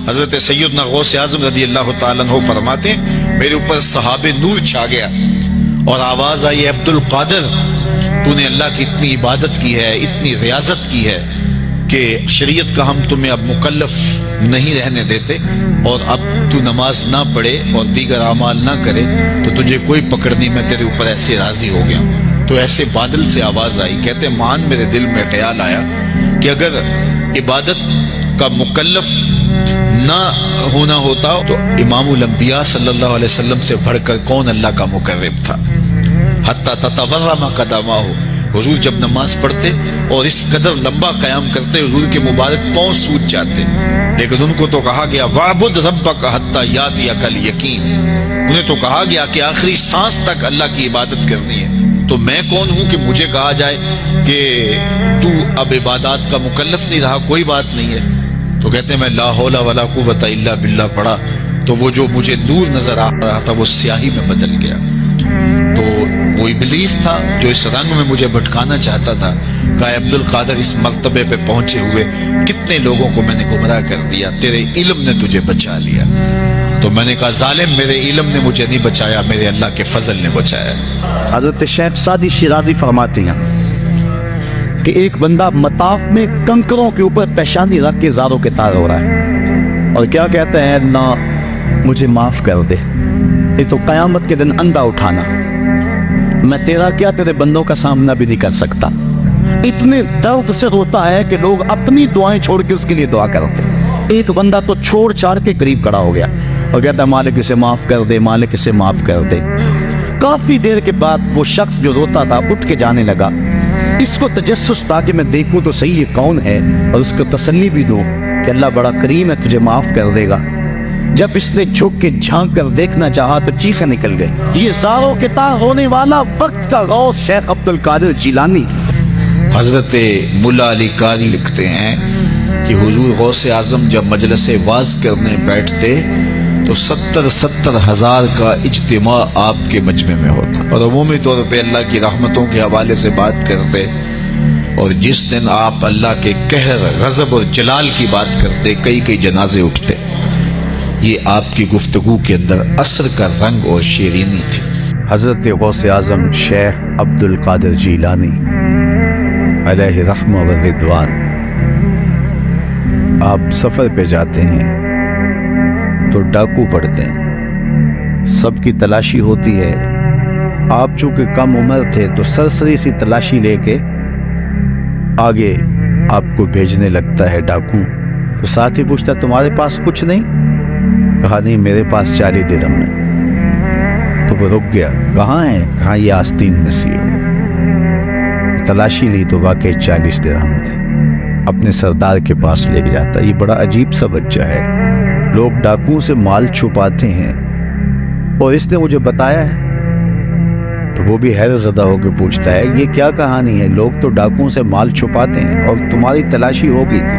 حضرت سیدنا غوث اعظم رضی اللہ تعالیٰ عنہ فرماتے ہیں میرے اوپر صحاب نور چھا گیا اور آواز آئی عبد القادر تو نے اللہ کی اتنی عبادت کی ہے، اتنی ریاضت کی ہے کہ شریعت کا ہم تمہیں اب مکلف نہیں رہنے دیتے، اور اب تو نماز نہ پڑھے اور دیگر اعمال نہ کرے تو تجھے کوئی پکڑ نہیں، میں تیرے اوپر ایسے راضی ہو گیا ہوں۔ تو ایسے بادل سے آواز آئی، کہتے مان میرے دل میں خیال آیا کہ اگر عبادت کا مکلف نہ ہونا ہوتا تو امام الانبیاء صلی اللہ علیہ وسلم سے بڑھ کر کون اللہ کا مقرب تھا۔ حتی تتورم قدمہ، حضور جب نماز پڑھتے اور اس قدر لمبا قیام کرتے حضور کے مبارک پاؤں سوج جاتے، لیکن ان کو تو کہا گیا وَعْبُدْ رَبَّكَ حَتَّى يَأْتِيَكَ الْيَقِينُ، انہیں تو کہا گیا کہ آخری سانس تک اللہ کی عبادت کرنی ہے۔ تو میں کون ہوں کہ مجھے کہا جائے کہ تو اب عبادات کا مکلف نہیں رہا، کوئی بات نہیں ہے۔ تو کہتے ہیں میں لا حول ولا قوت الا باللہ پڑھا تو وہ جو مجھے نور نظر آ رہا تھا وہ سیاہی میں بدل گیا۔ تو وہ ابلیس تھا جو اس رنگ میں مجھے بھٹکانا چاہتا تھا، کہا عبد القادر اس مرتبے پہ پہنچے ہوئے کتنے لوگوں کو میں نے گمراہ کر دیا، تیرے علم نے تجھے بچا لیا۔ تو میں نے کہا ظالم میرے علم نے مجھے نہیں بچایا، میرے اللہ کے فضل نے بچایا۔ حضرت شیخ سعدی شیرازی فرماتے ہیں کہ ایک بندہ مطاف میں کنکروں کے اوپر پیشانی رکھ کے زاروں کے تار ہو رہا ہے اور کیا کہتے ہیں اللہ مجھے معاف کر دے، یہ تو قیامت کے دن اندھا اٹھانا، میں تیرا کیا تیرے بندوں کا سامنا بھی نہیں کر سکتا۔ اتنے درد سے روتا ہے کہ لوگ اپنی دعائیں چھوڑ کے اس کے لیے دعا کرتے ہیں۔ ایک بندہ تو چھوڑ چھاڑ کے قریب کھڑا ہو گیا اور کہتا ہے مالک اسے معاف کر دے، مالک اسے معاف کر دے۔ کافی دیر کے بعد وہ شخص جو روتا تھا اٹھ کے جانے لگا، اس کو تجسس تھا کہ میں دیکھوں تو صحیح یہ کون ہے اور اس کو تسلی بھی دوں کہ اللہ بڑا کریم ہے تجھے معاف کر دے گا۔ جب اس نے جھک کے جھانک کر دیکھنا چاہا تو چیخیں نکل گئے۔ یہ زاروں کے تار ہونے والا وقت کا غوث شیخ عبد القادر جیلانی۔ حضرت ملا علی قاری لکھتے ہیں کہ حضور غوث اعظم جب مجلس واعظ کرنے بیٹھتے تو 70 ہزار کا اجتماع آپ کے مجمع میں ہوتا اور عمومی طور پہ اللہ کی رحمتوں کے حوالے سے بات کرتے، اور جس دن آپ اللہ کے قہر، غضب اور جلال کی بات کرتے کئی جنازے اٹھتے۔ یہ آپ کی گفتگو کے اندر عصر کا رنگ اور شیرینی تھی۔ حضرت غوث اعظم شیخ عبد القادر جیلانی علیہ رحمہ و رضوان، آپ سفر پہ جاتے ہیں تو ڈاکو پڑتے ہیں، سب کی تلاشی ہوتی ہے، آپ چونکہ کم عمر تھے تو سرسری سی تلاشی لے کے آگے آپ کو بھیجنے لگتا ہے ڈاکو۔ تو ساتھی پوچھتا تمہارے پاس کچھ نہیں؟ کہا نہیں میرے پاس 40 درہم ہے۔ تو وہ رک گیا، کہاں ہے؟ کہاں یہ آستین میں سی ہو۔ تلاشی لی تو واقعی 40 درہم تھے، اپنے سردار کے پاس لے کے جاتا۔ یہ بڑا عجیب سا بچہ ہے، لوگ ڈاکوؤں سے مال چھپاتے ہیں اور اس نے مجھے بتایا ہے۔ تو وہ بھی حیرت زدہ ہو کے پوچھتا ہے یہ کیا کہانی ہے؟ لوگ تو ڈاکوؤں سے مال چھپاتے ہیں اور تمہاری تلاشی ہو گئی تھی،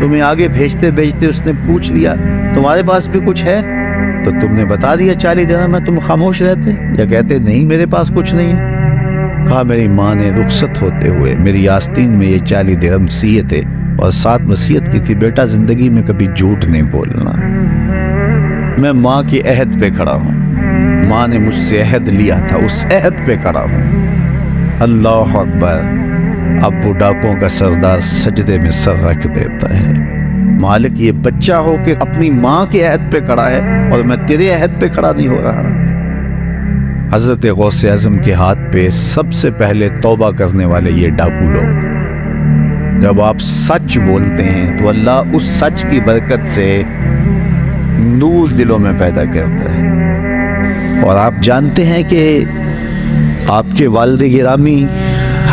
تمہیں آگے بھیجتے بھیجتے اس نے پوچھ لیا تمہارے پاس بھی کچھ ہے؟ تو تم نے بتا دیا 40 درہم میں، تم خاموش رہتے یا کہتے نہیں میرے پاس کچھ نہیں ہے؟ کہا میری ماں نے رخصت ہوتے ہوئے میری آستین میں یہ 40 درہم سیے تھے اور ساتھ وصیت کی تھی بیٹا زندگی میں کبھی جھوٹ نہیں بولنا۔ میں ماں کی عہد پہ کھڑا ہوں، ماں نے مجھ سے عہد لیا تھا، اس عہد پہ کھڑا ہوں۔ اللہ اکبر۔ اب وہ ڈاکوں کا سردار سجدے میں سر رکھ دیتا ہے، مالک یہ بچہ ہو کہ اپنی ماں کے عہد پہ کھڑا ہے اور میں تیرے عہد پہ کھڑا نہیں ہو رہا۔ حضرت غوث اعظم کے ہاتھ پہ سب سے پہلے توبہ کرنے والے یہ ڈاکو لوگ۔ جب آپ سچ بولتے ہیں تو اللہ اس سچ کی برکت سے نور دلوں میں پیدا کرتا ہے۔ اور آپ جانتے ہیں کہ آپ کے والد گرامی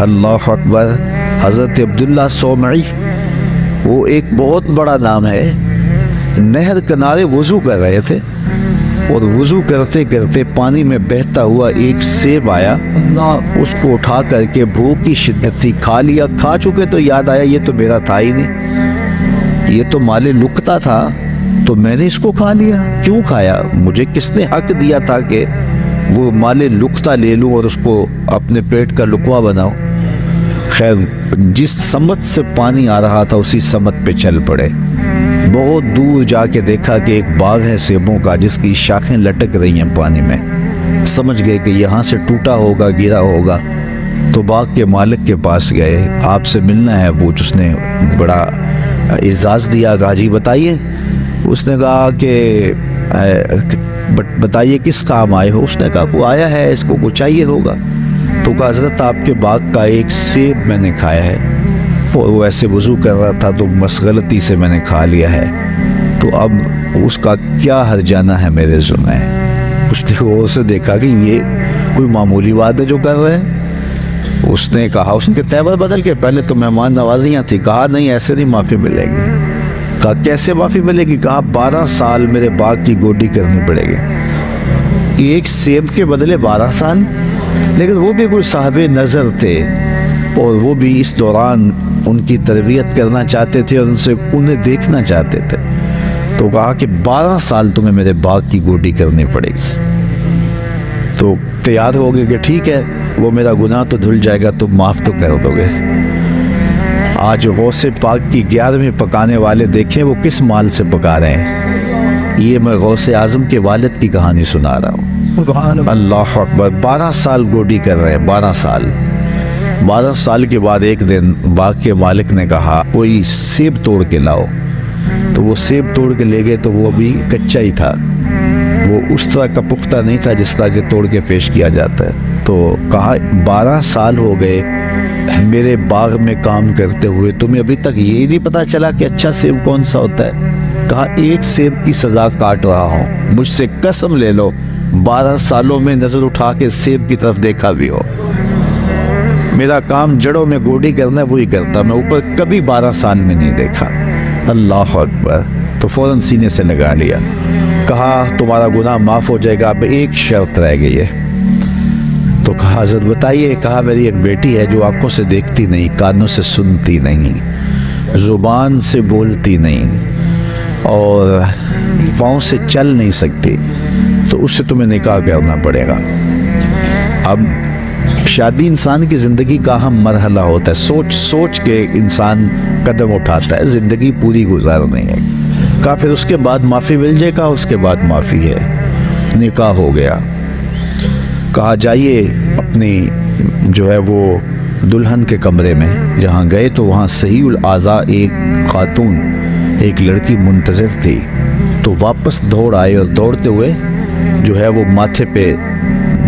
اللہ اکبر حضرت عبداللہ صومعی، وہ ایک بہت بڑا نام ہے، نہر کنارے وضو کر رہے تھے اور وضو کرتے کرتے پانی میں بہتا ہوا ایک سیب آیا، اس کو اٹھا کر کے بھوک کی شدت تھی، کھا لیا، کھا چکے تو یاد آیا یہ تو میرا تھا ہی نہیں، یہ تو مال لقطہ تھا، تو میں نے اس کو کھا لیا۔ کیوں کھایا؟ مجھے کس نے حق دیا تھا کہ وہ مال لقطہ لے لوں اور اس کو اپنے پیٹ کا لقوہ بناؤں؟ خیر جس سمت سے پانی آ رہا تھا اسی سمت پہ چل پڑے۔ بہت دور جا کے دیکھا کہ ایک باغ ہے سیبوں کا جس کی شاخیں لٹک رہی ہیں پانی میں. سمجھ گئے کہ یہاں سے ٹوٹا ہوگا, گرا ہوگا. تو باغ کے مالک کے پاس گئے, آپ سے ملنا ہے پوچھ. اس نے بڑا اعزاز دیا, کہا جی بتائیے. اس نے کہا کہ بتائیے کس کام آئے ہو. اس نے کہا وہ آیا ہے, اس کو چاہیے ہوگا. تو کہا حضرت آپ کے باغ کا ایک سیب میں نے کھایا ہے. وہ ایسے وضو کر رہا تھا تو بس غلطی سے میں نے کھا لیا ہے, تو اب اس کا کیا ہرجانہ ہے میرے ذمہ. اس نے غور سے دیکھا کہ یہ کوئی معمولی بات ہے جو کر رہے ہیں. اس نے کہا, اس کے تیور بدل کے, پہلے تو مہمان نوازیاں تھی. کہا نہیں ایسے نہیں معافی ملے گی. کہا کیسے معافی ملے گی. کہا 12 سال میرے باغ کی گوڈی کرنی پڑے گی. ایک سیب کے بدلے 12 سال. لیکن وہ بھی کوئی صاحب نظر تھے اور وہ بھی اس دوران ان کی تربیت کرنا چاہتے تھے اور انہیں دیکھنا چاہتے تھے. تو کہا کہ 12 سال تمہیں میرے باغ کی گوڈی کرنی پڑے گی. تو تیار ہو گئے کہ ٹھیک ہے, وہ میرا گناہ تو دھل جائے گا, تم معاف تو کر دو گے. آج غوث پاک کی 11ویں پکانے والے دیکھیں وہ کس مال سے پکا رہے ہیں. یہ میں غوث اعظم کے والد کی کہانی سنا رہا ہوں. اللہ اکبر. 12 سال گوڈی کر رہے ہیں, 12 سال. 12 سال کے بعد ایک دن باغ کے مالک نے کہا کوئی سیب توڑ کے لاؤ. تو وہ سیب توڑ کے لے گئے تو وہ ابھی کچا ہی تھا, وہ اس طرح کا پختہ نہیں تھا جس طرح کہ توڑ کے پیش کیا جاتا ہے. تو کہا 12 سال ہو گئے میرے باغ میں کام کرتے ہوئے, تمہیں ابھی تک یہ نہیں پتا چلا کہ اچھا سیب کون سا ہوتا ہے. کہا ایک سیب کی سزا کاٹ رہا ہوں, مجھ سے قسم لے لو 12 سالوں میں نظر اٹھا کے سیب کی طرف دیکھا بھی ہو. میرا کام جڑوں میں گوڈی کرنا ہے وہی کرتا, میں اوپر کبھی 12 سال میں نہیں دیکھا. اللہ اکبر. تو فوراً سینے سے لگا لیا. کہا تمہارا گناہ معاف ہو جائے گا, اب ایک شرط رہ گئی ہے. تو کہا حضرت بتائیے. کہا میری ایک بیٹی ہے جو آنکھوں سے دیکھتی نہیں, کانوں سے سنتی نہیں, زبان سے بولتی نہیں اور پاؤں سے چل نہیں سکتی, تو اس سے تمہیں نکاح کرنا پڑے گا. اب شادی انسان کی زندگی کا اہم مرحلہ ہوتا ہے, سوچ سوچ کے انسان قدم اٹھاتا ہے, زندگی پوری گزارنی ہے. کہا پھر اس کے بعد معافی مل جائے گا. اس کے بعد معافی ہے. نکاح ہو گیا. کہا جائیے اپنی جو ہے وہ دلہن کے کمرے میں. جہاں گئے تو وہاں صحیح الاعضاء ایک خاتون, ایک لڑکی منتظر تھی. تو واپس دوڑ آئے اور دوڑتے ہوئے جو ہے وہ ماتھے پہ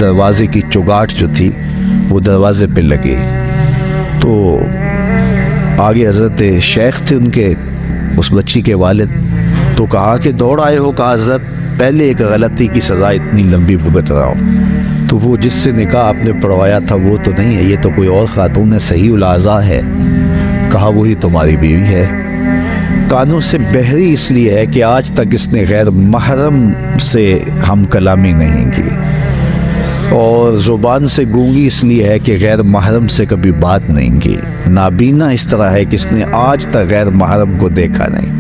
دروازے کی چگاٹ جو تھی وہ دروازے پہ لگی. تو آگے حضرت شیخ تھے ان کے, اس بچی کے والد. تو کہا کہ دوڑ آئے ہو. کہا حضرت پہلے ایک غلطی کی سزا اتنی لمبی بھگت رہا ہوں. تو وہ جس سے نکاح آپ نے پڑھوایا تھا وہ تو نہیں ہے, یہ تو کوئی اور خاتون ہے, صحیح الاعضاء ہے. کہا وہی تمہاری بیوی ہے. کانوں سے بہری اس لیے ہے کہ آج تک اس نے غیر محرم سے ہم کلامی نہیں کی, اور زبان سے گونگی اس لیے ہے کہ غیر محرم سے کبھی بات نہیں کی. نابینا اس طرح ہے کہ اس نے آج تک غیر محرم کو دیکھا نہیں.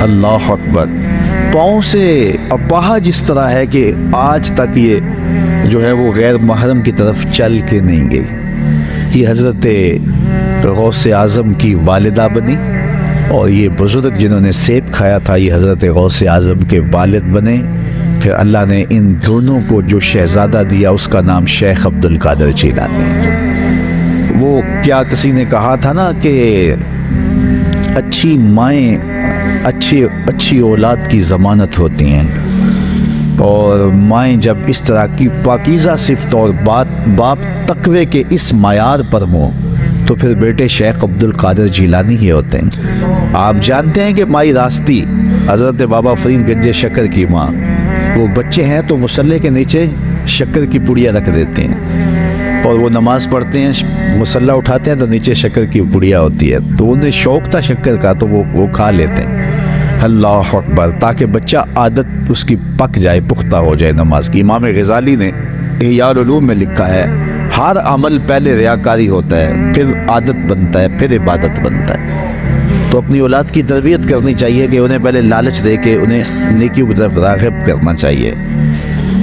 اللہ اکبر. پاؤں سے اپاہج اس طرح ہے کہ آج تک یہ جو ہے وہ غیر محرم کی طرف چل کے نہیں گئی. یہ حضرت غوث اعظم کی والدہ بنی, اور یہ بزرگ جنہوں نے سیب کھایا تھا یہ حضرت غوث اعظم کے والد بنے. پھر اللہ نے ان دونوں کو جو شہزادہ دیا اس کا نام شیخ عبد القادر جیلانی. وہ کیا کسی نے کہا تھا نا کہ اچھی مائیں اچھی اولاد کی ضمانت ہوتی ہیں, اور مائیں جب اس طرح کی پاکیزہ صفت اور باپ تقوی کے اس معیار پر ہوں تو پھر بیٹے شیخ عبد القادر جیلانی ہی ہوتے ہیں. آپ جانتے ہیں کہ مائی راستی حضرت بابا فرید گنج شکر کی ماں, وہ بچے ہیں تو مصلے کے نیچے شکر کی پڑیا رکھ دیتے ہیں, اور وہ نماز پڑھتے ہیں, مصلہ اٹھاتے ہیں تو نیچے شکر کی پڑیا ہوتی ہے. تو انہیں شوق تھا شکر کا تو وہ کھا لیتے ہیں. اللہ اکبر. تاکہ بچہ عادت اس کی پک جائے, پختہ ہو جائے نماز کی. امام غزالی نے احیاء العلوم میں لکھا ہے ہر عمل پہلے ریاکاری ہوتا ہے, پھر عادت بنتا ہے, پھر عبادت بنتا ہے. تو اپنی اولاد کی تربیت کرنی چاہیے کہ انہیں پہلے لالچ دے کے انہیں نیکیوں کی طرف راغب کرنا چاہیے.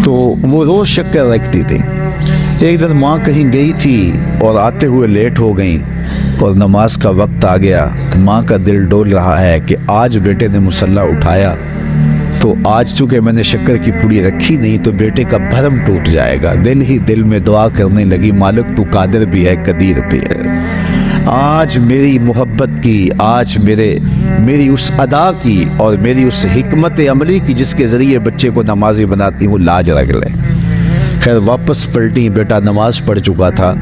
تو وہ روز شکر رکھتی تھی. ایک دن ماں کہیں گئی تھی اور آتے ہوئے لیٹ ہو گئیں, اور نماز کا وقت آ گیا، ماں کا دل ڈول رہا ہے کہ آج بیٹے نے مصلی اٹھایا تو آج چونکہ میں نے شکر کی پوڑی رکھی نہیں تو بیٹے کا بھرم ٹوٹ جائے گا۔ دل ہی دل میں دعا کرنے لگی، مالک تو قادر بھی ہے، قدیر بھی ہے، آج میری محبت کی، آج میری اس ادا کی اور میری اس حکمت عملی کی جس کے ذریعے بچے کو نمازی بناتی ہوں، لاج رکھ لے۔ خیر واپس پلٹی، بیٹا نماز پڑھ چکا تھا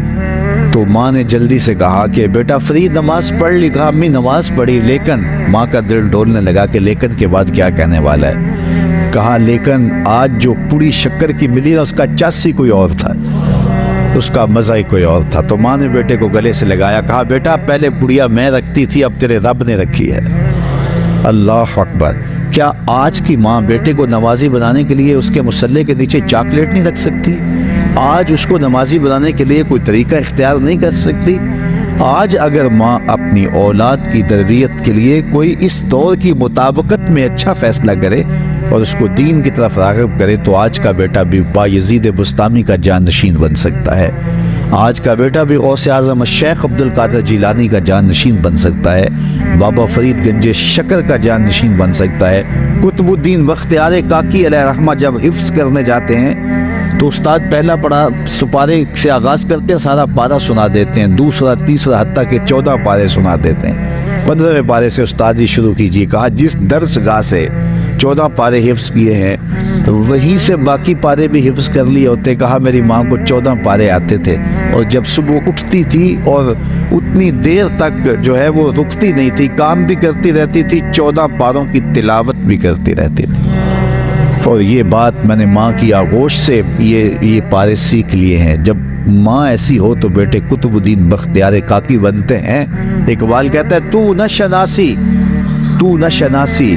تو ماں نے جلدی سے کہا کہ بیٹا فرید نماز پڑھ لی؟ کہا امی نماز پڑھی، لیکن ماں کا دل ڈولنے لگا کہ لیکن کے بعد کیا کہنے والا ہے۔ کہا لیکن آج جو پوری شکر کی ملی نا اس کا چاسی کوئی اور تھا، اس کا مزہ ہی کوئی اور تھا۔ تو ماں نے بیٹے کو گلے سے لگایا، کہا بیٹا پہلے پڑیا میں رکھتی تھی، اب تیرے رب نے رکھی ہے۔ اللہ اکبر! کیا آج کی ماں بیٹے کو نمازی بنانے کے لیے اس کے مصلی کے نیچے چاکلیٹ نہیں رکھ سکتی؟ آج اس کو نمازی بنانے کے لیے کوئی طریقہ اختیار نہیں کر سکتی؟ آج اگر ماں اپنی اولاد کی تربیت کے لیے کوئی اس دور کی مطابقت میں اچھا فیصلہ کرے اور اس کو دین کی طرف راغب کرے تو آج کا بیٹا بھی بایزید بستامی کا جانشین بن سکتا ہے، آج کا بیٹا بھی غوث اعظم شیخ عبد القادر جیلانی کا جانشین بن سکتا ہے، بابا فرید گنج شکر کا جانشین بن سکتا ہے۔ قطب الدین بختیار کاکی علیہ رحمہ جب حفظ کرنے جاتے ہیں تو استاد پہلا پڑھا سپارے سے آغاز کرتے ہیں، سارا پارہ سنا دیتے ہیں، دوسرا تیسرا حتیٰ کہ 14 پارے سنا دیتے ہیں۔ 15ویں پارے سے استاد جی شروع کیجیے۔ کہا جس درس گاہ سے 14 پارے حفظ کیے ہیں تو وہیں سے باقی پارے بھی حفظ کر لیے ہوتے۔ کہا میری ماں کو 14 پارے آتے تھے اور جب صبح اٹھتی تھی اور اتنی دیر تک جو ہے وہ رکتی نہیں تھی، کام بھی کرتی رہتی تھی، 14 پاروں کی تلاوت بھی کرتی رہتی تھی۔ اور یہ بات میں نے ماں کی آغوش سے یہ پارے سیکھ لیے ہیں۔ جب ماں ایسی ہو تو بیٹے قطب الدین بختیار کاکی بنتے ہیں۔ اقبال کہتا ہے تو نہ شناسی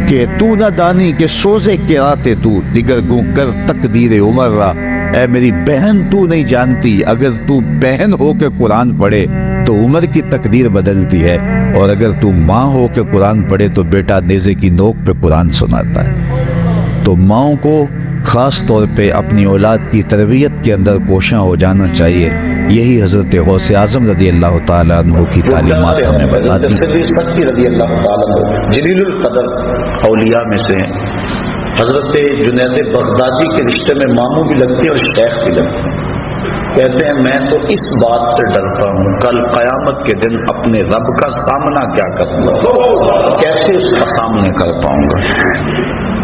کہ تو نہ دانی کہ سوزے کے راتے تو دیگر گوں کر تقدیر عمر را۔ اے میری بہن تو نہیں جانتی، اگر تو بہن ہو کے قرآن پڑھے تو عمر کی تقدیر بدلتی ہے، اور اگر تو ماں ہو کے قرآن پڑھے تو بیٹا نیزے کی نوک پہ قرآن سناتا ہے۔ تو ماؤں کو خاص طور پہ اپنی اولاد کی تربیت کے اندر کوشاں ہو جانا چاہیے۔ یہی حضرت غوث اعظم رضی اللہ تعالیٰ عنہ کی تعلیمات ہمیں بتاتی ہیں۔ سچی رضی اللہ تعالیٰ عنہ جلیل القدر اولیاء میں سے ہیں۔ حضرت جنید بغدادی کے رشتے میں ماموں بھی لگتے ہیں اور شیخ بھی لگتے ہیں۔ کہتے ہیں میں تو اس بات سے ڈرتا ہوں کل قیامت کے دن اپنے رب کا سامنا کیا کروں گا، کیسے اس کا سامنے کر پاؤں گا۔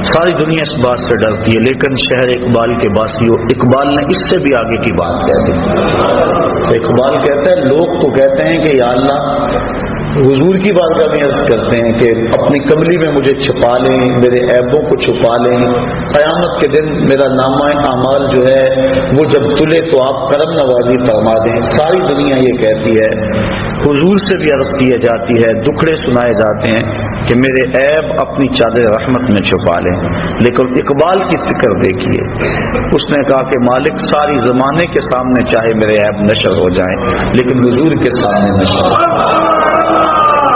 ساری دنیا اس بات سے ڈرتی ہے، لیکن شہر اقبال کے باسیوں، اقبال نے اس سے بھی آگے کی بات کہہ دی۔ اقبال کہتا ہے لوگ تو کہتے ہیں کہ یا اللہ حضور کی بارگاہ میں عرض کرتے ہیں کہ اپنی کملی میں مجھے چھپا لیں، میرے عیبوں کو چھپا لیں، قیامت کے دن میرا نامہ اعمال جو ہے وہ جب تلے تو آپ کرم نوازی فرما دیں۔ ساری دنیا یہ کہتی ہے، حضور سے بھی عرض کی جاتی ہے، دکھڑے سنائے جاتے ہیں کہ میرے عیب اپنی چادر رحمت میں چھپا لیں، لیکن اقبال کی فکر دیکھیے، اس نے کہا کہ مالک ساری زمانے کے سامنے چاہے میرے عیب نشر ہو جائیں لیکن حضور کے سامنے نشر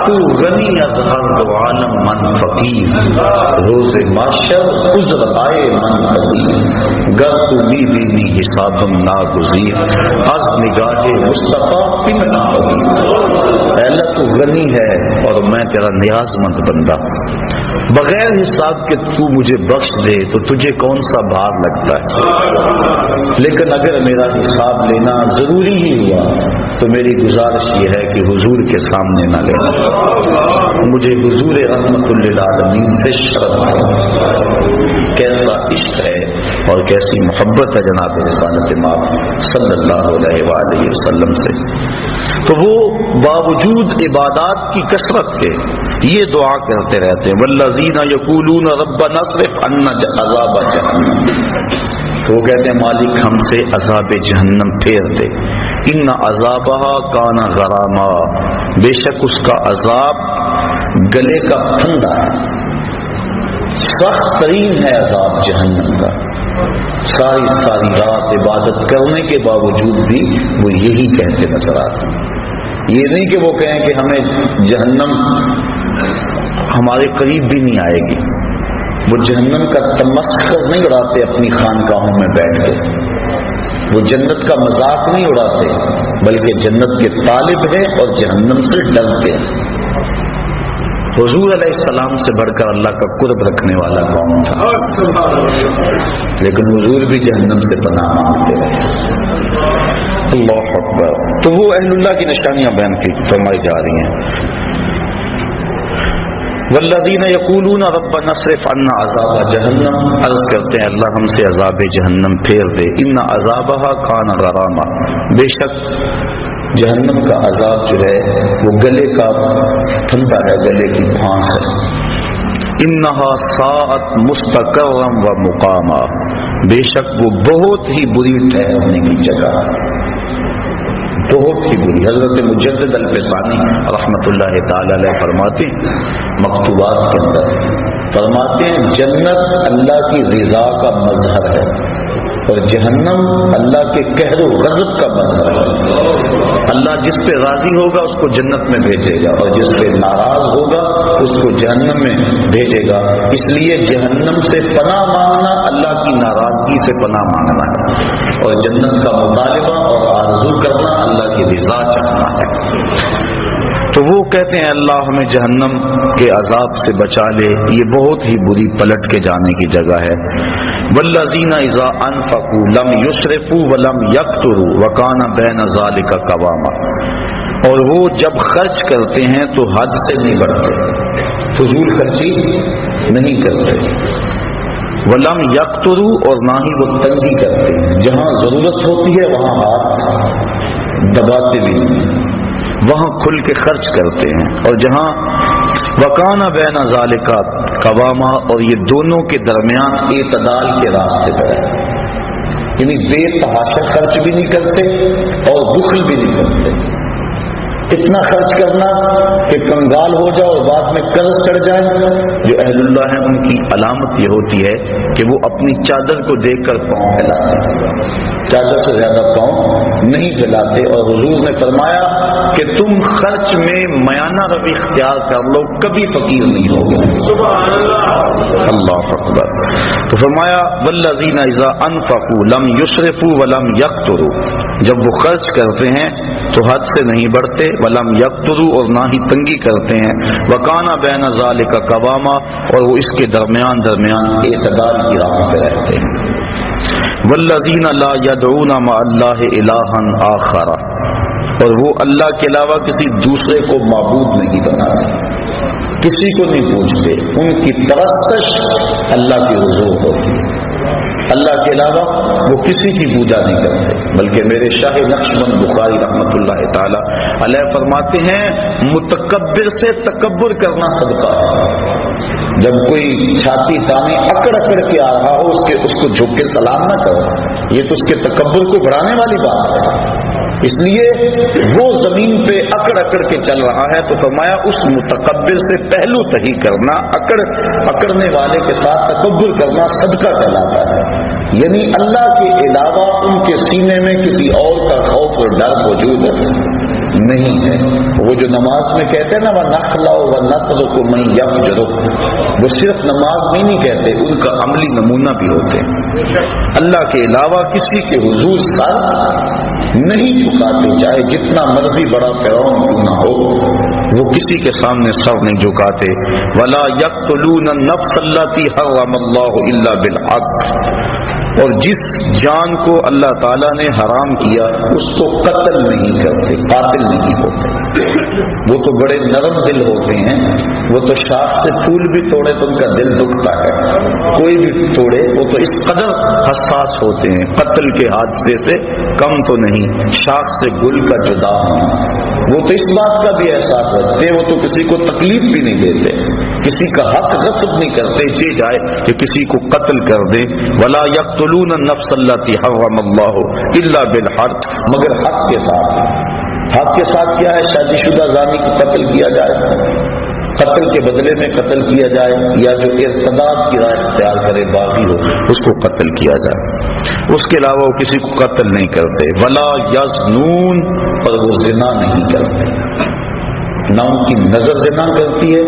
تو غنی از ہر دو عالم من فقیر، روز محشر عذر آئے من پذیر، گر تو می بینی حسابم ناگزیر، از نگاہ مصطفیٰ پن نہ ہوئی۔ اے اللہ تو غنی ہے اور میں تیرا نیاز مند بندہ، بغیر حساب کے تو مجھے بخش دے تو تجھے کون سا بھار لگتا ہے، لیکن اگر میرا حساب لینا ضروری ہی ہوا تو میری گزارش یہ ہے کہ حضور کے سامنے نہ لینا، مجھے حضور رحمت للعالمین سے شرم ہے۔ کیسا عشق ہے اور کیسی محبت ہے جناب رسالت مآب صلی اللہ علیہ وآلہ وسلم سے۔ تو وہ باوجود عبادات کی کثرت کے یہ دعا کرتے رہتے ہیں، والذین یقولون ربنا اصرف عنا عذاب جہنم، وہ کہتے ہیں مالک ہم سے عذاب جہنم پھیر دے، ان عذابہا کان غراما، بے شک اس کا عذاب گلے کا پھندا ہے، سخت ترین ہے عذاب جہنم کا۔ ساری رات عبادت کرنے کے باوجود بھی وہ یہی کہتے نظر آتے ہیں۔ یہ نہیں کہ وہ کہیں کہ ہمیں جہنم ہمارے قریب بھی نہیں آئے گی، وہ جہنم کا تمسخر نہیں اڑاتے اپنی خانقاہوں میں بیٹھ کے، وہ جنت کا مذاق نہیں اڑاتے بلکہ جنت کے طالب ہیں اور جہنم سے ڈرتے ہیں۔ حضور علیہ السلام سے بڑھ کر اللہ کا قرب رکھنے والا کون تھا؟ لیکن حضور بھی جہنم سے پناہ مانگتے رہے۔ اللہ اکبر۔ تو وہ اہل اللہ کی نشانیاں بیان کی فرمائی جا رہی ہیں۔ والذین یقولون ربنا اصرف عنا عذاب جہنم، عرض کرتے ہیں اللہ ہم سے عذاب جہنم پھیر دے، ان عذابها کان غراما، بے شک جہنم کا عذاب جو ہے وہ گلے کا ٹھنڈا ہے، گلے کی پھانس ہے۔ انہا ساعت مستقرا و مقاما، بے شک وہ بہت ہی بری ٹھہرنے کی جگہ، بہت ہی بری۔ حضرت مجدد الفسانی رحمت اللہ تعالی علیہ فرماتے ہیں مکتوبات کے اندر، فرماتے ہیں جنت اللہ کی رضا کا مظہر ہے اور جہنم اللہ کے قہر و غضب کا مظہر ہے۔ اللہ جس پہ راضی ہوگا اس کو جنت میں بھیجے گا اور جس پہ ناراض ہوگا اس کو جہنم میں بھیجے گا۔ اس لیے جہنم سے پناہ مانگنا اللہ کی ناراضگی سے پناہ مانگنا ہے اور جنت کا مطالبہ اور آرزو کرنا اللہ کی رضا چاہنا ہے۔ تو وہ کہتے ہیں اللہ ہمیں جہنم کے عذاب سے بچا لے، یہ بہت ہی بری پلٹ کے جانے کی جگہ ہے۔ والذین اذا انفقوا لم یسرفوا ولم یقتروا وکان بین ذلک قواما، اور وہ جب خرچ کرتے ہیں تو حد سے نہیں بڑھتے، فضول خرچی نہیں کرتے، ولم یقتروا اور نہ ہی وہ تنگی کرتے ہیں، جہاں ضرورت ہوتی ہے وہاں ہاتھ دباتے بھی نہیں، وہاں کھل کے خرچ کرتے ہیں، اور جہاں وکانا بین ذالک قواما، اور یہ دونوں کے درمیان اعتدال کے راستے پر ہے، یعنی بے تحاشا خرچ بھی نہیں کرتے اور بخل بھی نہیں کرتے۔ اتنا خرچ کرنا کہ کنگال ہو جاؤ اور بعد میں قرض چڑھ جائے۔ جو اہل اللہ ہیں ان کی علامت یہ ہوتی ہے کہ وہ اپنی چادر کو دیکھ کر پاؤں پھیلاتے، چادر سے زیادہ پاؤں نہیں پھیلاتے، اور حضور نے فرمایا کہ تم خرچ میں میانہ روی اختیار کر لو، کبھی فقیر نہیں ہوگے۔ سبحان اللہ، اللہ اکبر۔ تو فرمایا والذین اذا انفقوا لم یسرفوا ولم یقتروا، جب وہ خرچ کرتے ہیں تو حد سے نہیں بڑھتے، ولم یقتروا اور نہ ہی تنگی کرتے ہیں، وکانا بین ذالک قواما اور وہ اس کے درمیان اعتدال کی راہ پہ رہتے ہیں۔ والذین لا یدعون مع اللہ الہا آخر، اور وہ اللہ کے علاوہ کسی دوسرے کو معبود نہیں بناتے، کسی کو نہیں پوچھتے، ان کی پرستش اللہ کی حضور ہوتی ہے، اللہ کے علاوہ وہ کسی کی پوجا نہیں کرتے۔ بلکہ میرے شاہ نقشبند بخاری رحمت اللہ تعالی علیہ فرماتے ہیں متکبر سے تکبر کرنا صدقہ ہے۔ جب کوئی چھاتی تانے اکڑ کے آ رہا ہو اس کو جھک کے سلام نہ کرو، یہ تو اس کے تکبر کو بڑھانے والی بات ہے۔ اس لیے وہ زمین پہ اکڑ کے چل رہا ہے تو فرمایا اس متکبر سے پہلو تہی کرنا، اکڑنے والے کے ساتھ تکبر کرنا صدقہ کہلاتا ہے، یعنی اللہ کے علاوہ ان کے سینے میں کسی اور کا خوف اور ڈر موجود نہیں ہے۔ وہ جو نماز میں کہتے ہیں نا وَنَخْلَعُ وَنَتْرُكُ مَن يَفْجُرُ، وہ صرف نماز میں نہیں کہتے، ان کا عملی نمونہ بھی ہوتے ہیں۔ اللہ کے علاوہ کسی کے حضور سر نہیں جھکاتے، چاہے جتنا مرضی بڑا فرعون کیوں نہ ہو، وہ کسی کے سامنے سر نہیں جھکاتے۔ وَلَا يَقْتُلُونَ النَّفْسَ الَّتِي حَرَّمَ اللَّهُ إِلَّا بِالْحَقِّ، اور جس جان کو اللہ تعالیٰ نے حرام کیا اس کو قتل نہیں کرتے، قاتل نہیں ہوتے۔ وہ تو بڑے نرم دل ہوتے ہیں، وہ تو شاخ سے پھول بھی توڑے تو ان کا دل دکھتا ہے، کوئی بھی توڑے، وہ تو اس قدر حساس ہوتے ہیں، قتل کے حادثے سے کم تو نہیں، شاخ سے گل کا جدا ہونا، وہ تو اس بات کا بھی احساس رکھتے، وہ تو کسی کو تکلیف بھی نہیں دیتے، کسی کا حق غصب نہیں کرتے، چاہے جائے کہ کسی کو قتل کر دے۔ ولا یقتلون النفس التي حرم الله الا بالحق، مگر حق کے ساتھ۔ حق کے ساتھ کیا ہے؟ شادی شدہ زانی کو قتل کیا جائے، قتل کے بدلے میں قتل کیا جائے، یا جو ارتداد کی رائے اختیار کرے باغی ہو اس کو قتل کیا جائے، اس کے علاوہ وہ کسی کو قتل نہیں کرتے۔ ولا یزنون، اور وہ زنا نہیں کرتے، نہ ان کی نظر زنا کرتی ہے،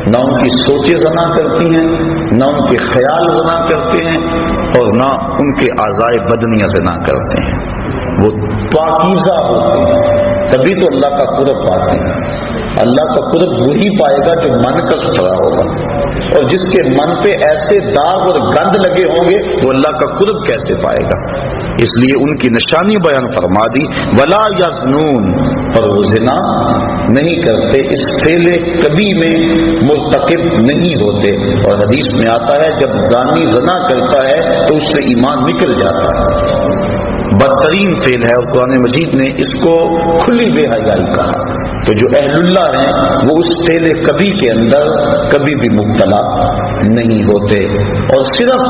نہ ان کی سوچیں زنا کرتی ہیں، نہ ان کے خیال زنا کرتے ہیں، اور نہ ان کے اعضائے بدنیہ زنا کرتے ہیں، وہ پاکیزہ ہوتے ہیں، تبھی تو اللہ کا قرب پاتے ہیں۔ اللہ کا قرب وہی پائے گا جو من کا ستھرا ہوگا، اور جس کے من پہ ایسے داغ اور گند لگے ہوں گے وہ اللہ کا قرب کیسے پائے گا؟ اس لیے ان کی نشانی بیان فرما دی، ولا یزنون، اور وہ زنا نہیں کرتے، اس فعل کبھی میں مرتکب نہیں ہوتے۔ اور حدیث میں آتا ہے جب زانی زنا کرتا ہے تو اس سے ایمان نکل جاتا ہے، بدترین فعل ہے، اور قرآن مجید نے اس کو کھلی بے حیائی کہا۔ تو جو اہل اللہ ہیں وہ اس فعل کبھی کے اندر کبھی بھی مبتلا نہیں ہوتے، اور صرف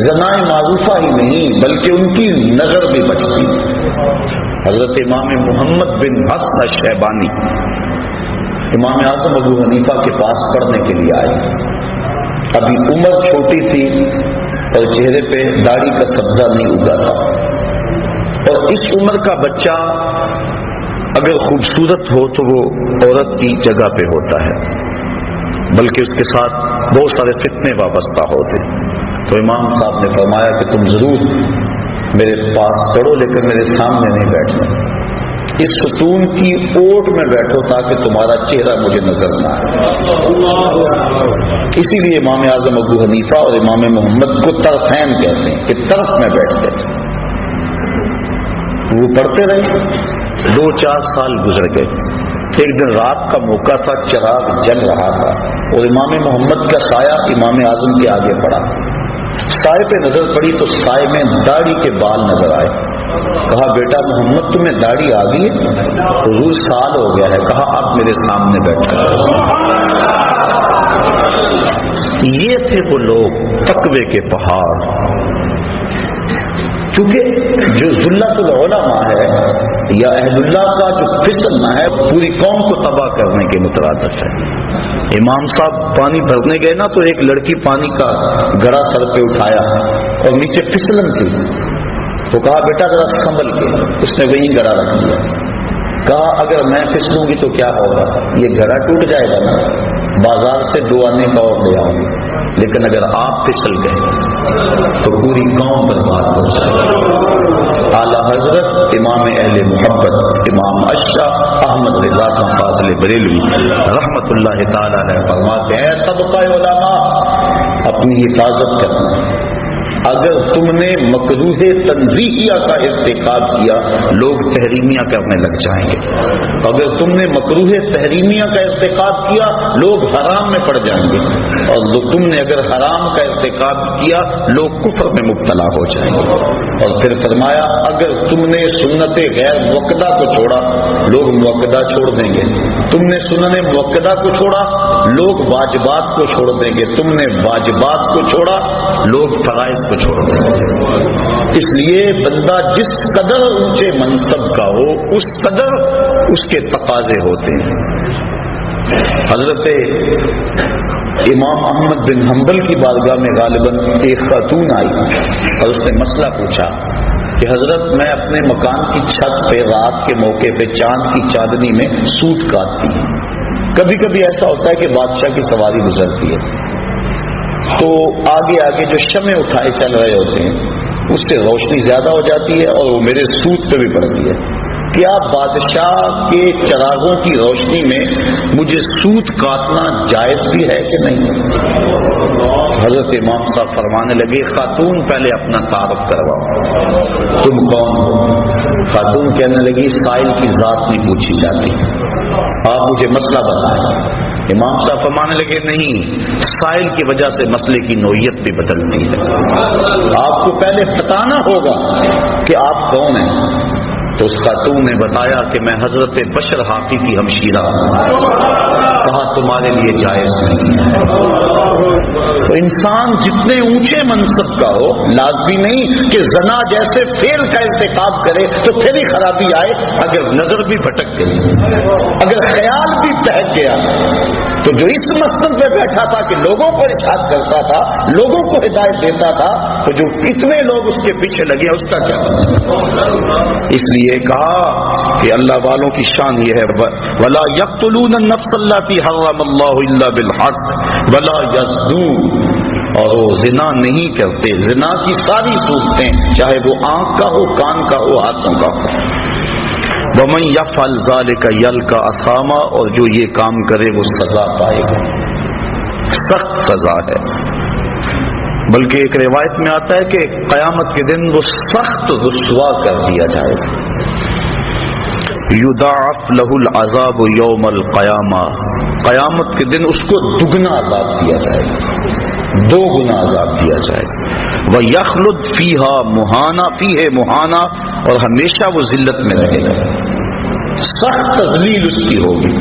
زنائے معروفہ ہی نہیں بلکہ ان کی نظر بھی بچتی۔ حضرت امام محمد بن حسن الشیبانی امام اعظم ابو حنیفہ کے پاس پڑھنے کے لیے آئے۔ ابھی عمر چھوٹی تھی اور چہرے پہ داڑھی کا سبزہ نہیں اگا تھا، اور اس عمر کا بچہ اگر خوبصورت ہو تو وہ عورت کی جگہ پہ ہوتا ہے، بلکہ اس کے ساتھ بہت سارے فتنے وابستہ ہوتے۔ تو امام صاحب نے فرمایا کہ تم ضرور میرے پاس چڑھو لیکن میرے سامنے نہیں بیٹھنا، اس ستون کی اوٹ میں بیٹھو تاکہ تمہارا چہرہ مجھے نظر نہ آئے۔ اسی لیے امام اعظم ابو حنیفہ اور امام محمد کو طرفین کہتے ہیں کہ طرف میں بیٹھتے تھے۔ وہ پڑھتے رہے، 2-4 سال گزر گئے۔ ایک دن رات کا موقع تھا، چراغ جل رہا تھا اور امام محمد کا سایہ امام اعظم کے آگے پڑا۔ سائے پہ نظر پڑی تو سائے میں داڑھی کے بال نظر آئے۔ کہا بیٹا محمد تمہیں داڑھی آ گئی ہے؟ حضور سال ہو گیا ہے۔ کہا اب میرے سامنے بیٹھا۔ یہ تھے وہ لوگ تقوی کے پہاڑ، کیونکہ جو ذلت العلماء ہے یا اہل اللہ کا جو پھسلنا ہے پوری قوم کو تباہ کرنے کے مترادف ہے۔ امام صاحب پانی بھرنے گئے نا تو ایک لڑکی پانی کا گڑا سر پہ اٹھایا اور نیچے پھسلن تھی، تو کہا بیٹا ذرا سنبھل کے، اس نے وہی گڑا رکھ دیا۔ کہا اگر میں پھسلوں گی تو کیا ہوگا؟ یہ گڑا ٹوٹ جائے گا نا، بازار سے 2 آنے کا اور لے آؤں گی، لیکن اگر آپ پھسل گئے تو پوری قوم برباد ہو جائے۔ اعلیٰ حضرت امام اہل محبت امام اشرف احمد رضا خان فاضل بریلوی رحمت اللہ تعالی علیہ فرماتے ہیں طبقہ علماء اپنی حفاظت کرنا۔ اگر تم نے مکروہ تنزیہیہ کا ارتکاب کیا لوگ تحریمیہ کرنے لگ جائیں گے، اگر تم نے مکروہ تحریمیہ کا ارتکاب کیا لوگ حرام میں پڑ جائیں گے، اور تم نے اگر حرام کا ارتکاب کیا لوگ کفر میں مبتلا ہو جائیں گے۔ اور پھر فرمایا اگر تم نے سنت غیر موقدہ کو چھوڑا لوگ موقدہ چھوڑ دیں گے، تم نے سنن موقدہ کو چھوڑا لوگ واجبات کو چھوڑ دیں گے، تم نے واجبات کو چھوڑا لوگ فرائض کو چھوڑ دیں گے۔ اس لیے بندہ جس قدر اونچے منصب کا ہو اس قدر اس کے تقاضے ہوتے ہیں۔ حضرت امام احمد بن حنبل کی بارگاہ میں غالباً ایک خاتون آئی اور اس نے مسئلہ پوچھا کہ حضرت میں اپنے مکان کی چھت پہ رات کے موقع پہ چاند کی چاندنی میں سوت کاٹتی ہوں، کبھی کبھی ایسا ہوتا ہے کہ بادشاہ کی سواری گزرتی ہے تو آگے آگے جو شمع اٹھائے چل رہے ہوتے ہیں اس سے روشنی زیادہ ہو جاتی ہے اور وہ میرے سوت پہ بھی پڑتی ہے، کیا بادشاہ کے چراغوں کی روشنی میں مجھے سوت کاٹنا جائز بھی ہے کہ نہیں؟ حضرت امام صاحب فرمانے لگے خاتون پہلے اپنا تعارف کرواؤ، تم کون ہو؟ خاتون کہنے لگی سائل کی ذات نہیں پوچھی جاتی، آپ مجھے مسئلہ بتائیں۔ امام صاحب فرمانے لگے نہیں، سائل کی وجہ سے مسئلے کی نوعیت بھی بدلتی ہے، آپ کو پہلے بتانا ہوگا کہ آپ کون ہیں۔ تو اس خاتون نے بتایا کہ میں حضرت بشر حافی کی ہمشیرہ ہوں۔ کہا تمہارے لیے جائز نہیں ہے۔ تو انسان جتنے اونچے منصب کا ہو لازمی نہیں کہ زنا جیسے فعل کا ارتکاب کرے تو پھر ہی خرابی آئے، اگر نظر بھی بھٹک گئی، اگر خیال بھی بہک گیا تو جو اس مسند پہ بیٹھا تھا کہ لوگوں کو ارشاد کرتا تھا، لوگوں کو ہدایت دیتا تھا، تو جو کتنے لوگ اس کے پیچھے لگے اس کا کیا؟ اس لیے کہا کہ اللہ والوں کی شان یہ ہے وَلَا يَقْتُلُونَ النَّفْسَ الَّتِي حَرَّمَ اللَّهُ إِلَّا بِالْحَقِّ وَلَا يَزْنُونَ، اور وہ زنا نہیں کرتے. زنا کی ساری صورتیں چاہے وہ آنکھ کا ہو, کان کا ہو, ہاتھوں کا ہو. وَمَن يَفْعَلْ ذَلِكَ يَلْقَ أَثَامًا, اور جو یہ کام کرے وہ سزا پائے گا, سخت سزا ہے. بلکہ ایک روایت میں آتا ہے کہ قیامت کے دن وہ سخت رسوا کر دیا جائے گا. یضاعف لہ العذاب یوم القیامہ, قیامت کے دن اس کو دگنا عذاب دیا جائے گا, 2 گنا عذاب دیا جائے گا. وَيَخْلُدْ فِيهَا مُهَانًا, فِيهِ مُهَانًا, اور ہمیشہ وہ ذلت میں رہے گا, سخت تذلیل اس کی ہوگی.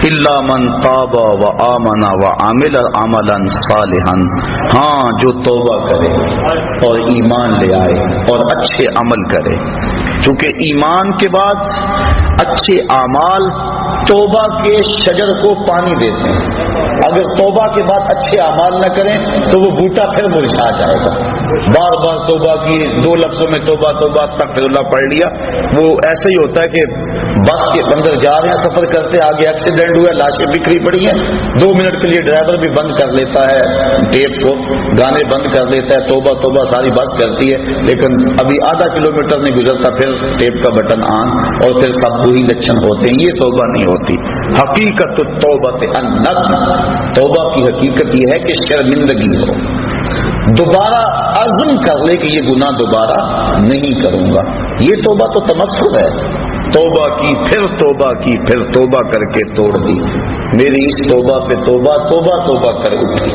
الا من تاب وآمن وعمل عملا صالحا, ہاں جو توبہ کرے اور ایمان لے آئے اور اچھے عمل کرے, کیونکہ ایمان کے بعد اچھے اعمال توبہ کے شجر کو پانی دیتے ہیں. اگر توبہ کے بعد اچھے اعمال نہ کریں تو وہ بوٹا پھر مرجھا جائے گا. بار بار توبہ کی, 2 لفظوں میں توبہ توبہ استغفر اللہ پڑھ لیا, وہ ایسے ہی ہوتا ہے کہ بس کے اندر جا رہے ہیں, سفر کرتے, آگے ایکسیڈنٹ ہوا, لاشیں بکھری پڑی ہیں, 2 منٹ کے لیے ڈرائیور بھی بند کر لیتا ہے ٹیپ کو, گانے بند کر لیتا ہے, توبہ توبہ ساری بس کرتی ہے, لیکن ابھی آدھا کلومیٹر نہیں گزرتا پھر ٹیپ کا بٹن آن, اور پھر سب وہی لچھن ہوتے ہیں. یہ توبہ نہیں ہوتی. حقیقت توبہ الندم, توبہ کی حقیقت یہ ہے کہ شرمندگی ہو, دوبارہ عزم کر لے کہ یہ گناہ دوبارہ نہیں کروں گا. یہ توبہ تو تمسخر ہے. توبہ کی, پھر توبہ کی, پھر توبہ کر کے توڑ دی, میری اس توبہ پہ توبہ, توبہ توبہ کر اٹھی.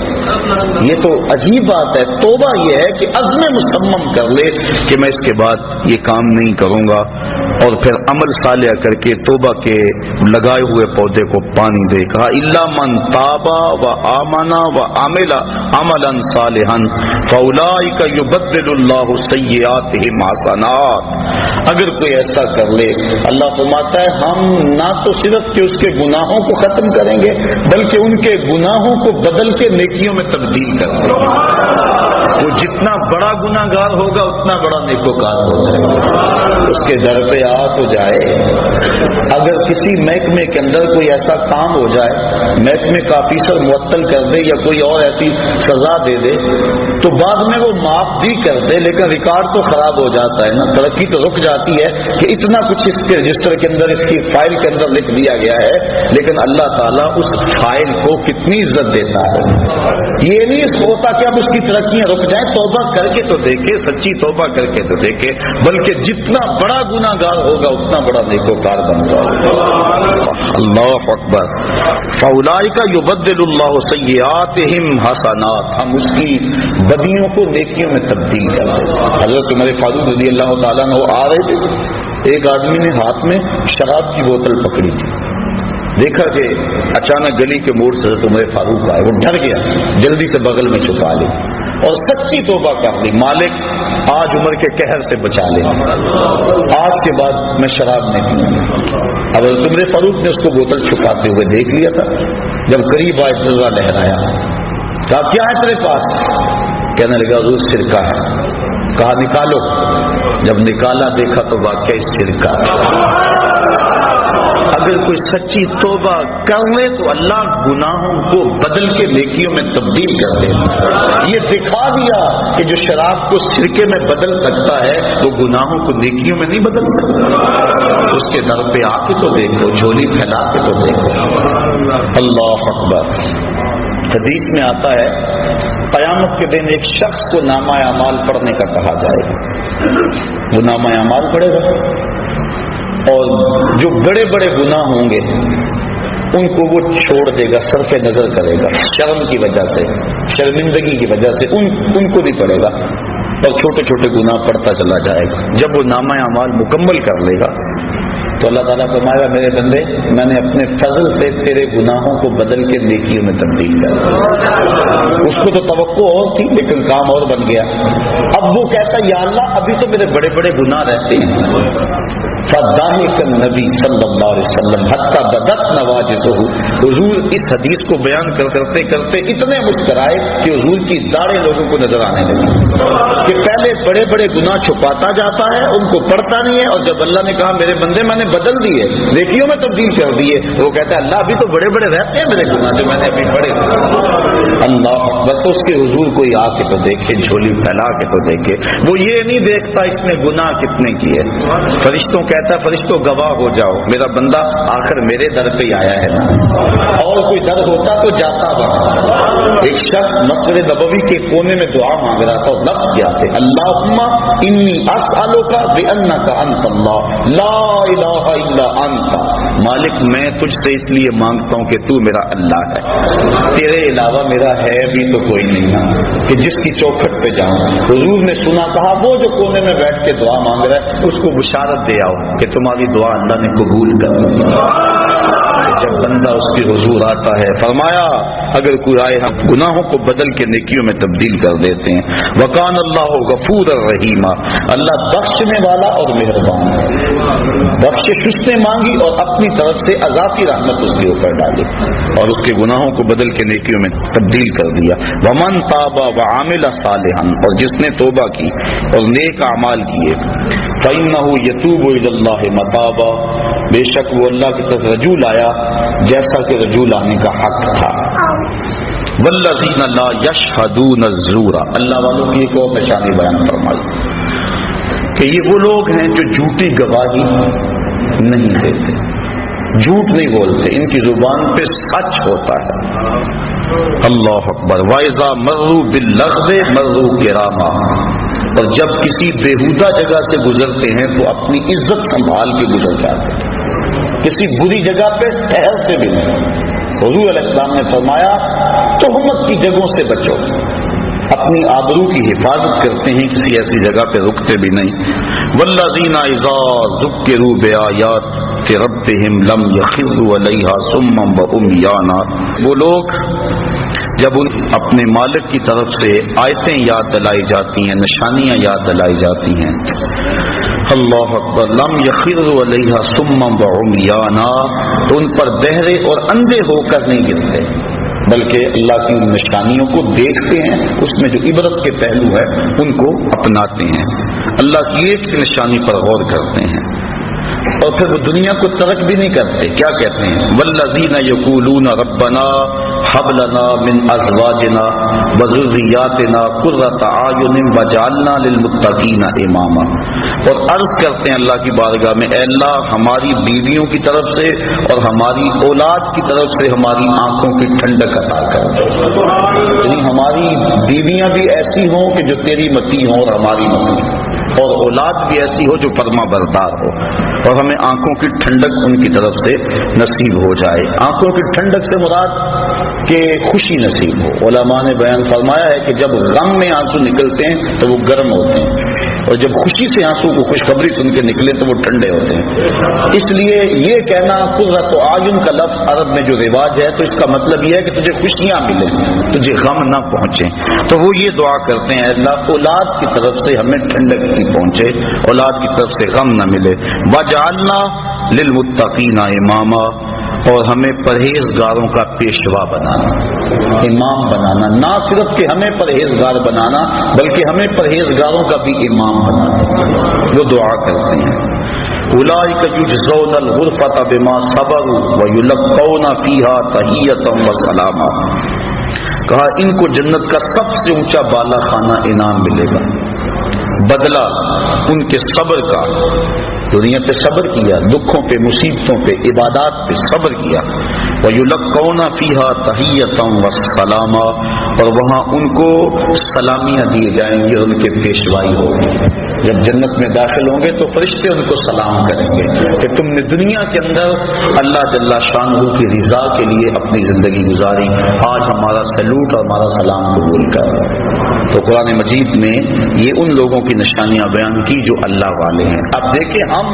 یہ تو عجیب بات ہے. توبہ یہ ہے کہ عزم مصمم کر لے کہ میں اس کے بعد یہ کام نہیں کروں گا, اور پھر عمل صالح کر کے توبہ کے لگائے ہوئے پودے کو پانی دے. کہا الا من تاب وآمن وعمل عملا صالحا فاولئک یبدل اللہ سیئاتہم حسنات. اگر کوئی ایسا کر لے, اللہ فرماتا ہے ہم نہ تو صرف کہ اس کے گناہوں کو ختم کریں گے بلکہ ان کے گناہوں کو بدل کے نیکیوں میں تبدیل کر دیں گے. وہ جتنا بڑا گناہ گار ہوگا اتنا بڑا نیکوکار ہو جائے گا. اس کے در پہ آ تو جائے. اگر کسی محکمے کے اندر کوئی ایسا کام ہو جائے, محکمے کا آفیسر معطل کر دے یا کوئی اور ایسی سزا دے دے, تو بعد میں وہ معاف بھی کر دے, لیکن ریکارڈ تو خراب ہو جاتا ہے نا, ترقی تو رک جاتی ہے کہ اتنا کچھ اس کے رجسٹر کے اندر, اس کی فائل کے اندر لکھ دیا گیا ہے, لیکن اللہ تعالیٰ اس فائل کو کتنی عزت دیتا ہے. یہ نہیں ہوتا کہ اب اس کی ترقیاں رک جائیں, توبہ کر کے تو دیکھے, سچی توبہ کر کے تو دیکھے, بلکہ جتنا بڑا گناہ گار ہوگا اتنا بڑا نیکوکار بن جائے. اللہ اکبر. فاولئک یبدل اللہ سیئاتہم حسنات, ہم اس کی بدیوں کو نیکیوں میں تبدیل کر دیں. حضرت عمر فاروق رضی اللہ تعالیٰ عنہ آ رہے تھے, ایک آدمی نے ہاتھ میں شراب کی بوتل پکڑی تھی. دیکھا کہ اچانک گلی کے موڑ سے حضرت عمر فاروق آئے, وہ ڈر گیا, جلدی سے بغل میں چھپا لی اور سچی توبہ کر لی, مالک آج عمر کے قہر سے بچا لے, آج کے بعد میں شراب نہیں پیوں. اب حضرت عمر فاروق نے اس کو بوتل چھپاتے ہوئے دیکھ لیا تھا. جب قریب آئے ذرا لہرایا, کہا کیا ہے تیرے پاس؟ کہنے لگا حضور سرکہ ہے. کہا نکالو. جب نکالا دیکھا تو واقعی سرکہ. اگر کوئی سچی توبہ کر لے تو اللہ گناہوں کو بدل کے نیکیوں میں تبدیل کر دے. یہ دکھا دیا کہ جو شراب کو سرکے میں بدل سکتا ہے وہ گناہوں کو نیکیوں میں نہیں بدل سکتا. اس کے در پہ آ کے تو دیکھو, جھولی پھیلا کے تو دیکھو. اللہ اکبر. حدیث میں آتا ہے قیامت کے دن ایک شخص کو نامہ اعمال پڑھنے کا کہا جائے گا. وہ نامہ اعمال پڑھے گا اور جو بڑے بڑے گناہ ہوں گے ان کو وہ چھوڑ دے گا, صرف نظر کرے گا, شرم کی وجہ سے, شرمندگی کی وجہ سے ان کو نہیں پڑھے گا, اور چھوٹے چھوٹے گناہ پڑھتا چلا جائے گا. جب وہ نامہ اعمال مکمل کر لے گا تو اللہ تعالیٰ فرمائے گا میرے بندے میں نے اپنے فضل سے تیرے گناہوں کو بدل کے نیکیوں میں تبدیل کر دیا. اس کو تو توقع اور تھی لیکن کام اور بن گیا. اب وہ کہتا یا اللہ ابھی تو میرے بڑے بڑے گناہ رہتے ہیں, فضاحك النبی صلی اللہ علیہ وسلم حتی بدت نواجذہ، حضور اس حدیث کو بیان کرتے کرتے اتنے مسکرائے کہ حضور کی داڑھیں لوگوں کو نظر آنے لگی کہ پہلے بڑے بڑے گناہ چھپاتا جاتا ہے، ان کو پڑھتا نہیں ہے، اور جب اللہ نے کہا میرے بندے میں نے بدل دیے، نیکیوں میں تبدیل کر دیے، وہ کہتا ہے اللہ ابھی تو بڑے بڑے رہتے ہیں میرے گناہ جو میں نے ابھی پڑھے تھے۔ اللہ اکبر، تو اس کے حضور کوئی آ کے تو دیکھے، جھولی پھیلا کے تو دیکھے، وہ یہ نہیں دیکھتا اس نے گناہ کتنے کیے۔ فرشتوں کہتا ہے فرشتوں گواہ ہو جاؤ، میرا بندہ آخر میرے در پہ ہی آیا ہے نا، اور کوئی در ہوتا تو جاتا وہاں۔ ایک شخص مسجد نبوی کے کونے میں دعا مانگ رہا تھا، اور لفظ کیا تھے، اللہم انی اسألک بانک انت اللہ لا الہ الا انت، مالک میں تجھ سے اس لیے مانگتا ہوں کہ تو میرا اللہ ہے، تیرے علاوہ میرا ہے بھی تو کوئی نہیں نا کہ جس کی چوکھٹ پہ جاؤں۔ حضور نے سنا، کہا وہ جو کونے میں بیٹھ کے دعا مانگ رہا ہے اس کو بشارت دے آؤ کہ تمہاری دعا اللہ نے قبول کر لی۔ جب بندہ اس کے حضور آتا ہے، فرمایا اگر کوئی آئے ہم گناہوں کو بدل کے نیکیوں میں تبدیل کر دیتے ہیں۔ وکان اللہ غفور الرحیم، اللہ بخشنے والا اور مہربان ہے، بخشش اس نے مانگی اور اپنی طرف سے اضافی رحمت اس کے اوپر ڈالی اور اس کے گناہوں کو بدل کے نیکیوں میں تبدیل کر دیا۔ ومن تاب وعمل صالحا، اور جس نے توبہ کی اور نیک اعمال کیے، فإنہ یتوب الی اللہ متابا، بے شک وہ اللہ کی طرف رجوع آیا جیسا کہ رجوع آنے کا حق تھا۔ والذین لا یشہدون الزور، اللہ والوں کی ایک اور نشانی بیان فرمائی کہ یہ وہ لوگ ہیں جو جھوٹی گواہی نہیں دیتے، جھوٹ نہیں بولتے، ان کی زبان پہ سچ ہوتا ہے۔ اللہ اکبر۔ وَإِذَا مَرُّوا بِاللَّغْوِ مَرُّوا كِرَامًا، اور جب کسی بیہودہ جگہ سے گزرتے ہیں تو اپنی عزت سنبھال کے گزر جاتے ہیں، کسی بری جگہ پہ ٹھہرتے بھی نہیں۔ حضور علیہ السلام نے فرمایا تہمت کی جگہوں سے بچو، اپنی آبرو کی حفاظت کرتے ہیں، کسی ایسی جگہ پہ رکتے بھی نہیں۔ والذین اذا ذکروا بآیات ربہم لم یخروا علیہا صما وعمیانا، وہ لوگ جب ان اپنے مالک کی طرف سے آیتیں یاد دلائی جاتی ہیں، نشانیاں یاد دلائی جاتی ہیں، اللہ اکبر، لم یخروا علیہا صما وعمیانا، تو ان پر بہرے اور اندھے ہو کر نہیں گرتے، بلکہ اللہ کی نشانیوں کو دیکھتے ہیں، اس میں جو عبرت کے پہلو ہے ان کو اپناتے ہیں، اللہ کی ایک نشانی پر غور کرتے ہیں، اور پھر وہ دنیا کو ترک بھی نہیں کرتے۔ کیا کہتے ہیں؟ والذین یقولون ربنا هب لنا من ازواجنا وذرياتنا قرة اعین واجعلنا للمتقین اماما، اور عرض کرتے ہیں اللہ کی بارگاہ میں، اے اللہ ہماری بیویوں کی طرف سے اور ہماری اولاد کی طرف سے ہماری آنکھوں کی ٹھنڈک عطا کر، یعنی ہماری بیویاں بھی ایسی ہوں کہ جو تیری متی ہوں اور ہماری متی، اور اولاد بھی ایسی ہو جو فرما بردار ہو، اور ہمیں آنکھوں کی ٹھنڈک ان کی طرف سے نصیب ہو جائے۔ آنکھوں کی ٹھنڈک سے مراد کہ خوشی نصیب ہو۔ علماء نے بیان فرمایا ہے کہ جب غم میں آنسو نکلتے ہیں تو وہ گرم ہوتے ہیں، اور جب خوشی سے آنسو کو خوشخبری سن کے نکلے تو وہ ٹھنڈے ہوتے ہیں۔ اس لیے یہ کہنا قرۃ اعین کا لفظ عرب میں جو رواج ہے، تو اس کا مطلب یہ ہے کہ تجھے خوشیاں ملیں، تجھے غم نہ پہنچے۔ تو وہ یہ دعا کرتے ہیں، اللہ اولاد کی طرف سے ہمیں ٹھنڈک کی پہنچے، اولاد کی طرف سے غم نہ ملے۔ وَجَعَلْنَا لِلْمُتَّقِينَ إِمَامًا، اور ہمیں پرہیزگاروں کا پیشوا بنانا، امام بنانا، نہ صرف کہ ہمیں پرہیزگار بنانا بلکہ ہمیں پرہیزگاروں کا بھی امام بنانا۔ وہ دعا کرتے ہیں، اولئک یجزون الغرفۃ بما صبروا ویلقون فیہا تحیۃ وسلاما، کہا ان کو جنت کا سب سے اونچا بالا خانہ انعام ملے گا، بدلہ ان کے صبر کا، دنیا پہ صبر کیا، دکھوں پہ، مصیبتوں پہ، عبادات پہ صبر کیا، وَيُلَقَّوْنَ فِيهَا تَحِيَّةً وَالسَّلَامًا، اور وہاں ان کو سلامیاں دیے جائیں گی، ان کے پیشوائی ہوگی۔ جب جنت میں داخل ہوں گے تو فرشتے ان کو سلام کریں گے کہ تم نے دنیا کے اندر اللہ جل شانہ کی رضا کے لیے اپنی زندگی گزاری، آج ہمارا سلوٹ اور ہمارا سلام قبول کر رہا ہے۔ تو قرآن مجید میں یہ ان لوگوں کی نشانیاں بیان کی جو اللہ والے ہیں۔ اب دیکھیں ہم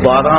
12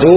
2